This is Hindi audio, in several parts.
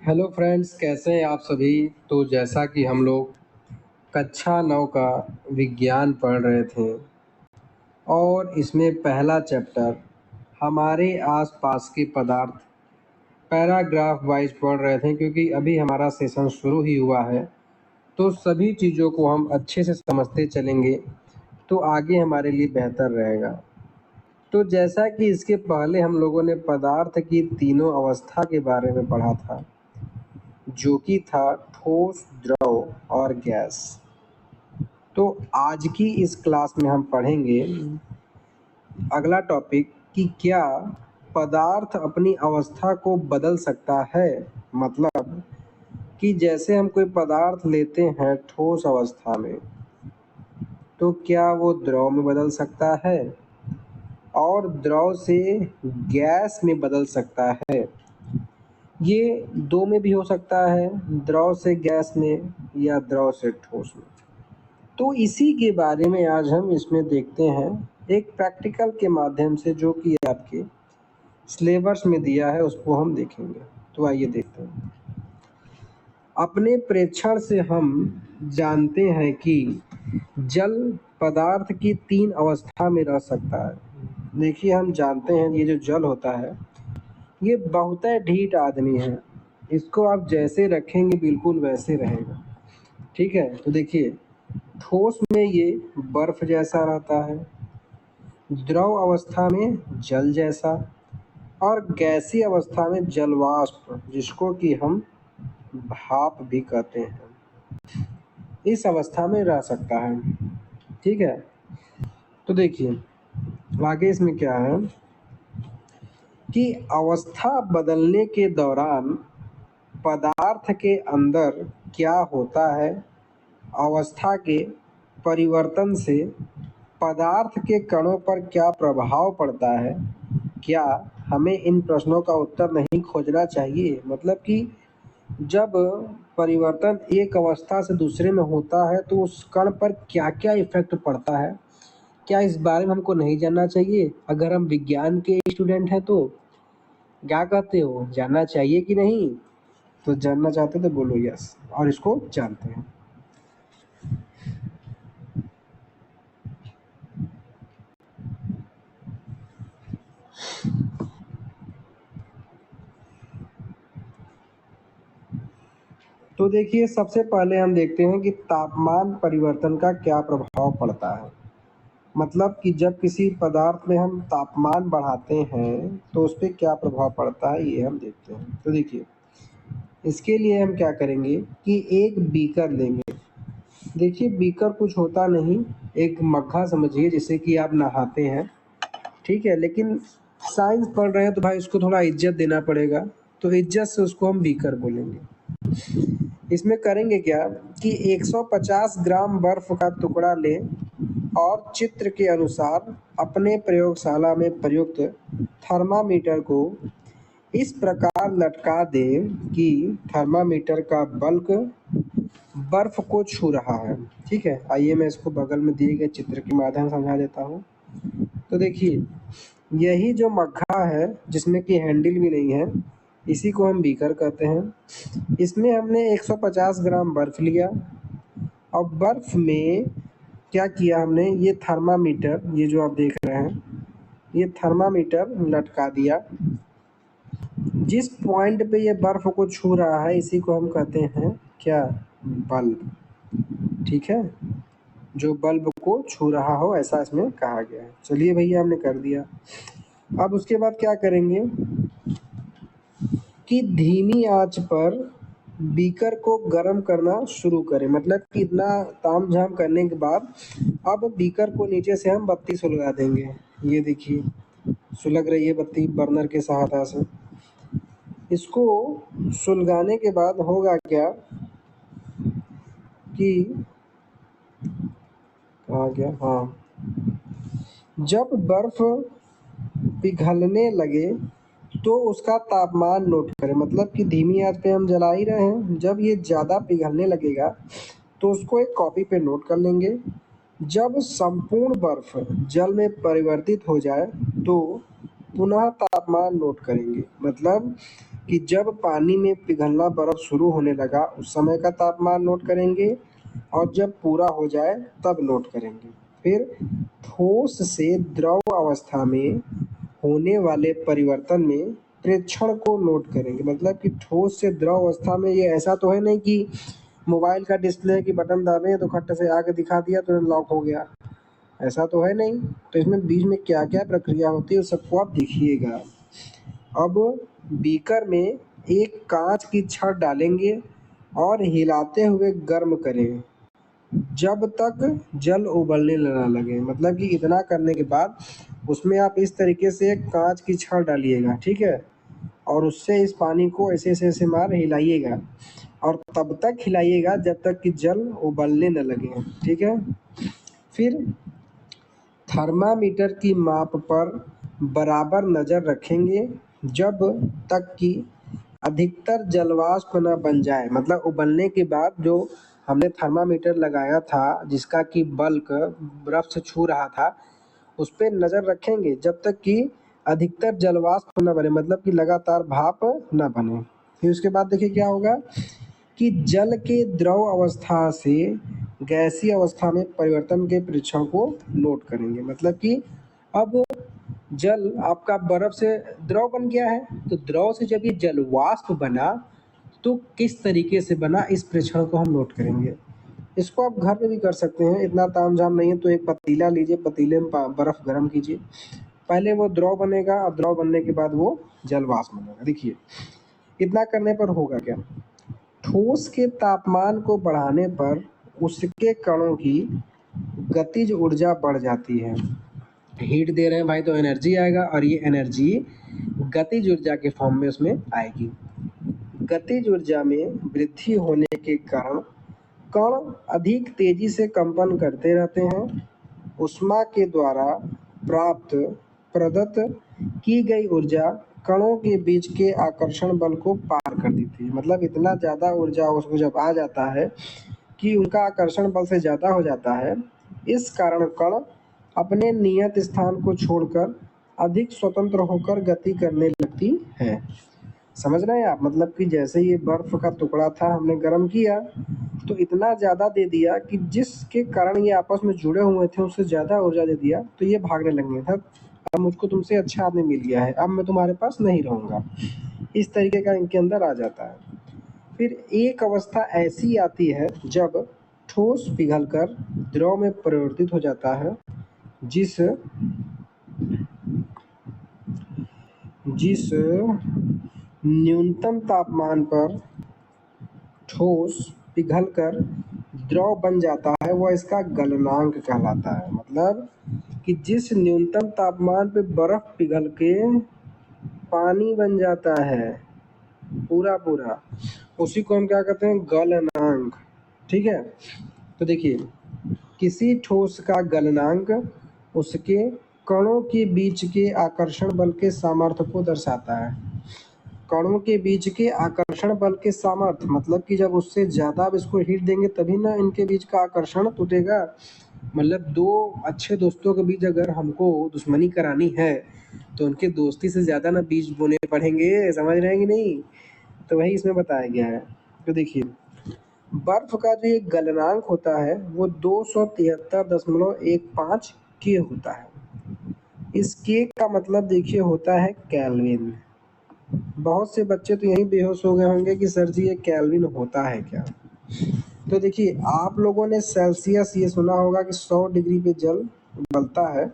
हेलो फ्रेंड्स, कैसे हैं आप सभी। तो जैसा कि हम लोग कक्षा 9 का विज्ञान पढ़ रहे थे और इसमें पहला चैप्टर हमारे आसपास के पदार्थ पैराग्राफ वाइज पढ़ रहे थे, क्योंकि अभी हमारा सेशन शुरू ही हुआ है। तो सभी चीज़ों को हम अच्छे से समझते चलेंगे तो आगे हमारे लिए बेहतर रहेगा। तो जैसा कि इसके पहले हम लोगों ने पदार्थ की तीनों अवस्था के बारे में पढ़ा था, जो कि था ठोस, द्रव और गैस। तो आज की इस क्लास में हम पढ़ेंगे अगला टॉपिक कि क्या पदार्थ अपनी अवस्था को बदल सकता है। मतलब कि जैसे हम कोई पदार्थ लेते हैं ठोस अवस्था में, तो क्या वो द्रव में बदल सकता है और द्रव से गैस में बदल सकता है। ये दो में भी हो सकता है, द्रव से गैस में या द्रव से ठोस में। तो इसी के बारे में आज हम इसमें देखते हैं एक प्रैक्टिकल के माध्यम से, जो कि आपके सिलेबस में दिया है, उसको हम देखेंगे। तो आइए देखते हैं। अपने प्रेक्षण से हम जानते हैं कि जल पदार्थ की 3 अवस्था में रह सकता है। देखिए, हम जानते हैं ये जो जल होता है ये बहुत ढीठ आदमी है। इसको आप जैसे रखेंगे बिल्कुल वैसे रहेगा। ठीक है, तो देखिए, ठोस में ये बर्फ जैसा रहता है, द्रव अवस्था में जल जैसा, और गैसीय अवस्था में जलवाष्प, जिसको कि हम भाप भी कहते हैं, इस अवस्था में रह सकता है। ठीक है, तो देखिए आगे इसमें क्या है कि अवस्था बदलने के दौरान पदार्थ के अंदर क्या होता है। अवस्था के परिवर्तन से पदार्थ के कणों पर क्या प्रभाव पड़ता है। क्या हमें इन प्रश्नों का उत्तर नहीं खोजना चाहिए। मतलब कि जब परिवर्तन एक अवस्था से दूसरे में होता है तो उस कण पर क्या क्या इफेक्ट पड़ता है, क्या इस बारे में हमको नहीं जानना चाहिए। अगर हम विज्ञान के स्टूडेंट हैं तो क्या कहते हो, जानना चाहिए कि नहीं। तो जानना चाहते तो बोलो यस, और इसको जानते हैं। तो देखिए, सबसे पहले हम देखते हैं कि तापमान परिवर्तन का क्या प्रभाव पड़ता है। मतलब कि जब किसी पदार्थ में हम तापमान बढ़ाते हैं तो उस पर क्या प्रभाव पड़ता है, ये हम देखते हैं। तो देखिए, इसके लिए हम क्या करेंगे कि एक बीकर लेंगे। देखिए, बीकर कुछ होता नहीं, एक मग्घा समझिए, जिससे कि आप नहाते हैं। ठीक है, लेकिन साइंस पढ़ रहे हैं तो भाई उसको थोड़ा इज्जत देना पड़ेगा, तो इज्जत से उसको हम बीकर बोलेंगे। इसमें करेंगे क्या कि 150 ग्राम बर्फ का टुकड़ा लें और चित्र के अनुसार अपने प्रयोगशाला में प्रयुक्त थर्मामीटर को इस प्रकार लटका दें कि थर्मामीटर का बल्क बर्फ को छू रहा है। ठीक है, आइए मैं इसको बगल में दिए गए चित्र के माध्यम से समझा देता हूँ। तो देखिए, यही जो मग्घा है जिसमें कि हैंडल भी नहीं है, इसी को हम बीकर कहते हैं। इसमें हमने 150 ग्राम बर्फ लिया और बर्फ में क्या किया हमने, ये थर्मामीटर, ये जो आप देख रहे हैं, ये थर्मामीटर लटका दिया। जिस पॉइंट पे ये बर्फ को छू रहा है इसी को हम कहते हैं क्या, बल्ब। ठीक है, जो बल्ब को छू रहा हो ऐसा इसमें कहा गया है। चलिए भैया, हमने कर दिया। अब उसके बाद क्या करेंगे कि धीमी आंच पर बीकर को गर्म करना शुरू करें। मतलब कि इतना तामझाम करने के बाद अब बीकर को नीचे से हम बत्ती सुलगा देंगे। ये देखिए, सुलग रही है बत्ती बर्नर के सहायता से। इसको सुलगाने के बाद होगा क्या कि कहाँ गया, हाँ, जब बर्फ पिघलने लगे तो उसका तापमान नोट करें। मतलब कि धीमी आंच पे हम जला ही रहे हैं, जब ये ज़्यादा पिघलने लगेगा तो उसको एक कॉपी पे नोट कर लेंगे। जब संपूर्ण बर्फ जल में परिवर्तित हो जाए तो पुनः तापमान नोट करेंगे। मतलब कि जब पानी में पिघलना बर्फ शुरू होने लगा उस समय का तापमान नोट करेंगे और जब पूरा हो जाए तब नोट करेंगे। फिर ठोस से द्रव अवस्था में होने वाले परिवर्तन में प्रेक्षण को नोट करेंगे। मतलब कि ठोस से द्रव अवस्था में ये ऐसा तो है नहीं कि मोबाइल का डिस्प्ले की बटन दाबे तो खट से आके दिखा दिया तो लॉक हो गया, ऐसा तो है नहीं। तो इसमें बीच में क्या क्या प्रक्रिया होती है उस सबको आप देखिएगा। अब बीकर में एक कांच की छड़ डालेंगे और हिलाते हुए गर्म करें जब तक जल उबलने ना लगे। मतलब कि इतना करने के बाद उसमें आप इस तरीके से एक कांच की छड़ डालिएगा, ठीक है, और उससे इस पानी को ऐसे ऐसे ऐसे मार हिलाइएगा और तब तक हिलाइएगा जब तक कि जल उबलने न लगे, ठीक है। फिर थर्मामीटर की माप पर बराबर नज़र रखेंगे जब तक कि अधिकतर जलवाष्प न बन जाए। मतलब उबलने के बाद जो हमने थर्मामीटर लगाया था जिसका कि बल्क बर्फ से छू रहा था उस पे नज़र रखेंगे जब तक कि अधिकतर जलवाष्प न बने, मतलब कि लगातार भाप न बने। फिर उसके बाद देखिए क्या होगा कि जल के द्रव अवस्था से गैसीय अवस्था में परिवर्तन के परीक्षण को नोट करेंगे। मतलब कि अब जल आपका बर्फ से द्रव बन गया है तो द्रव से जब ये जलवाष्प बना तो किस तरीके से बना इस परीक्षण को हम नोट करेंगे। इसको आप घर में भी कर सकते हैं, इतना तामझाम नहीं है तो एक पतीला लीजिए, पतीले में बर्फ गर्म कीजिए, पहले वो द्रव बनेगा और द्रव बनने के बाद वो जलवाष्प बनेगा। देखिए इतना करने पर होगा क्या, ठोस के तापमान को बढ़ाने पर उसके कणों की गतिज ऊर्जा बढ़ जाती है। हीट दे रहे हैं भाई तो एनर्जी आएगा और ये एनर्जी गतिज ऊर्जा के फॉर्म में उसमें आएगी। गतिज ऊर्जा में वृद्धि होने के कारण कण अधिक तेजी से कंपन करते रहते हैं। ऊष्मा के द्वारा प्राप्त प्रदत्त की गई ऊर्जा कणों के बीच के आकर्षण बल को पार कर देती है। मतलब इतना ज़्यादा ऊर्जा उसको जब आ जाता है कि उनका आकर्षण बल से ज़्यादा हो जाता है, इस कारण कण अपने नियत स्थान को छोड़कर अधिक स्वतंत्र होकर गति करने लगती है। समझ रहे हैं आप, मतलब कि जैसे ये बर्फ का टुकड़ा था हमने गर्म किया तो इतना ज़्यादा दे दिया कि जिसके कारण ये आपस में जुड़े हुए थे उससे ज़्यादा ऊर्जा दे दिया तो ये भागने लगे था। अब मुझको तुमसे अच्छा आदमी मिल गया है, अब मैं तुम्हारे पास नहीं रहूँगा, इस तरीके का इनके अंदर आ जाता है। फिर एक अवस्था ऐसी आती है जब ठोस पिघलकर द्रव में परिवर्तित हो जाता है जिस न्यूनतम तापमान पर ठोस पिघलकर द्रव बन जाता है वह इसका गलनांक कहलाता है। मतलब कि जिस न्यूनतम तापमान पे बर्फ पिघल के पानी बन जाता है पूरा पूरा, उसी को हम क्या कहते हैं, गलनांक, ठीक है। तो देखिए किसी ठोस का गलनांक उसके कणों के बीच के आकर्षण बल के सामर्थ्य को दर्शाता है। कणों के बीच के आकर्षण बल के सामर्थ्य मतलब कि जब उससे ज़्यादा आप इसको हीट देंगे तभी ना इनके बीच का आकर्षण टूटेगा। मतलब दो अच्छे दोस्तों के बीच अगर हमको दुश्मनी करानी है तो उनके दोस्ती से ज़्यादा ना बीज बोने पड़ेंगे, समझ रहे हैं कि नहीं। तो वही इसमें बताया गया है। तो देखिए बर्फ का जो ये गलनांक होता है वो 273.15 के होता है। इस के का मतलब देखिए होता है केल्विन। बहुत से बच्चे तो यहीं बेहोश हो गए होंगे कि सर जी ये केल्विन होता है क्या। तो देखिए आप लोगों ने सेल्सियस ये सुना होगा कि 100 डिग्री पे जल उबलता है,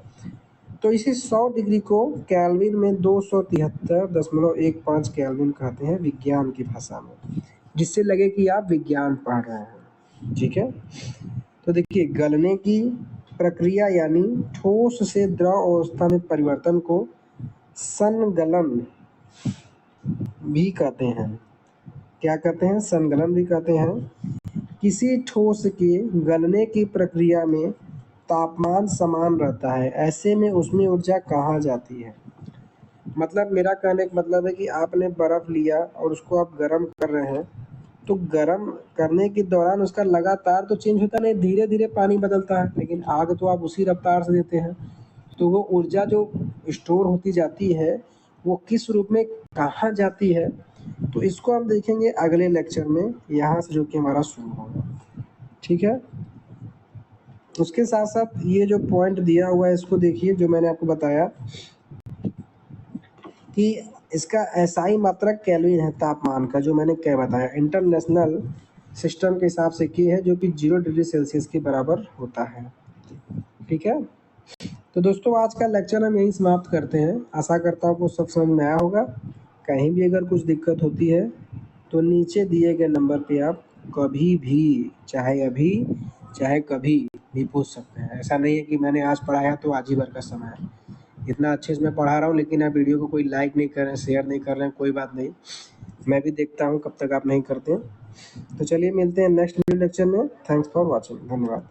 तो इसी 100 डिग्री को केल्विन में 273.15 केल्विन कहते हैं विज्ञान की भाषा में, जिससे लगे कि आप विज्ञान पढ़ रहे हैं, ठीक है। तो देखिए गलने की प्रक्रिया यानी ठोस से द्रव अवस्था में परिवर्तन को संगलन भी कहते हैं। क्या कहते हैं, संगलन भी कहते हैं। किसी ठोस के गलने की प्रक्रिया में तापमान समान रहता है, ऐसे में उसमें ऊर्जा कहाँ जाती है। मतलब मेरा कहने का मतलब है कि आपने बर्फ लिया और उसको आप गर्म कर रहे हैं तो गर्म करने के दौरान उसका लगातार तो चेंज होता नहीं, धीरे धीरे पानी बदलता है, लेकिन आग तो आप उसी रफ्तार से देते हैं। तो वो ऊर्जा जो स्टोर होती जाती है वो किस रूप में कहाँ जाती है तो इसको हम देखेंगे अगले लेक्चर में, यहाँ से जो कि हमारा शुरू होगा। ठीक है, उसके साथ साथ ये जो पॉइंट दिया हुआ है इसको देखिए, जो मैंने आपको बताया कि इसका एसआई मात्रक केल्विन है तापमान का, जो मैंने क्या बताया इंटरनेशनल सिस्टम के हिसाब से की है, जो कि 0 डिग्री सेल्सियस के बराबर होता है। ठीक है, तो दोस्तों आज का लेक्चर हम यहीं समाप्त करते हैं। आशा करता हूँ आपको सब समझ में आया होगा। कहीं भी अगर कुछ दिक्कत होती है तो नीचे दिए गए नंबर पे आप कभी भी, चाहे अभी चाहे कभी भी पूछ सकते हैं। ऐसा नहीं है कि मैंने आज पढ़ाया तो आज ही भर का समय है। इतना अच्छे से मैं पढ़ा रहा हूँ, लेकिन आप वीडियो को कोई लाइक नहीं कर रहे हैं, शेयर नहीं कर रहे हैं, कोई बात नहीं, मैं भी देखता हूँ कब तक आप नहीं करते हैं। तो चलिए मिलते हैं नेक्स्ट वीडियो लेक्चर में। थैंक्स फॉर वॉचिंग, धन्यवाद।